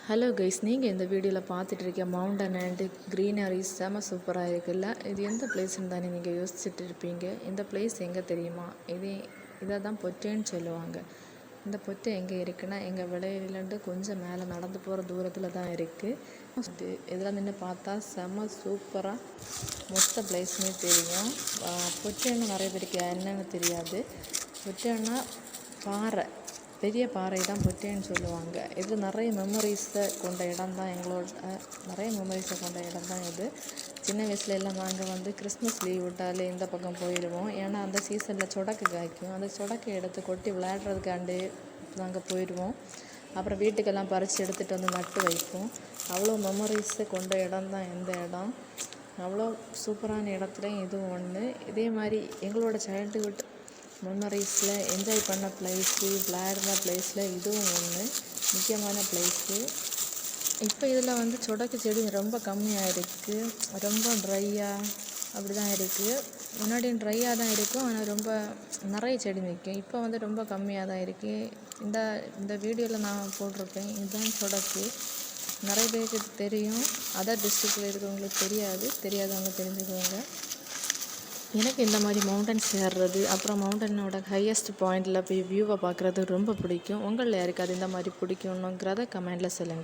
Hello guys, நீங்கள் இந்த வீடியோவில் பார்த்துட்டு இருக்க மவுண்டன் அண்டு க்ரீனரிஸ் செம சூப்பராக இருக்குல்ல. இது எந்த பிளேஸ்ன்னு தானே நீங்கள் யோசிச்சுட்டு இருப்பீங்க. இந்த பிளேஸ் எங்கே தெரியுமா? இதை தான் பொட்டேன்னு சொல்லுவாங்க. இந்த பொட்டை எங்கே இருக்குன்னா எங்கள் விளையிலேருந்து கொஞ்சம் மேலே நடந்து போகிற தூரத்தில் தான் இருக்குது. இதில் நின்று பார்த்தா செம சூப்பராக மொத்த பிளேஸுமே தெரியும். பொட்டேன்னு நிறைய பேருக்கு என்னென்னு தெரியாது. பொட்டேன்னா பாறை, பெரிய பாறை தான் பொட்டேன்னு சொல்லுவாங்க. இது நிறைய மெமரிஸை கொண்ட இடம் தான். நிறைய மெமரிஸை கொண்ட இடம் தான் இது. சின்ன வயசுல எல்லாம் நாங்கள் கிறிஸ்மஸ் லீவ் விட்டாலே இந்த பக்கம் போயிடுவோம். ஏன்னா அந்த சீசனில் சொடக்கு காய்க்கும். அந்த சொடக்கை எடுத்து கொட்டி விளையாடுறதுக்காண்டு நாங்கள் போயிடுவோம். அப்புறம் வீட்டுக்கெல்லாம் பறித்து எடுத்துகிட்டு நட்டு வைப்போம். அவ்வளோ மெமரிஸை கொண்ட இடம் தான் இந்த இடம். அவ்வளோ சூப்பரான இடத்துலையும் இதுவும் ஒன்று. இதே மாதிரி எங்களோட சைல்டுஹுட் மெமரிஸில் என்ஜாய் பண்ண பிளேஸு, விளையாடுற பிளேஸில் இதுவும் ஒன்று முக்கியமான பிளேஸு. இப்போ இதில் சொடக்கு செடி ரொம்ப கம்மியாக இருக்குது. ரொம்ப ட்ரையாக அப்படி தான் இருக்குது. முன்னாடியும் ட்ரையாக தான் இருக்கும், ஆனால் ரொம்ப நிறைய செடி நிற்கும். இப்போ ரொம்ப கம்மியாக தான் இருக்குது. இந்த வீடியோவில் நான் போட்டிருக்கேன். இதுதான் சொடக்கு. நிறைய பேருக்கு தெரியும். அதர் டிஸ்ட்ரிக்டில் இருக்கிறவங்களுக்கு தெரியாதவங்க தெரிஞ்சுக்கோங்க. எனக்கு இந்த மாதிரி மவுண்டன்ஸ் ஏறுறது, அப்புறம் மவுண்டனோட ஹையஸ்ட் பாயிண்டில் போய் வியூவை பார்க்குறது ரொம்ப பிடிக்கும். உங்களில் யாருக்காவது இந்த மாதிரி பிடிக்கும்னுங்கிறத கமெண்டில் சொல்லுங்கள்.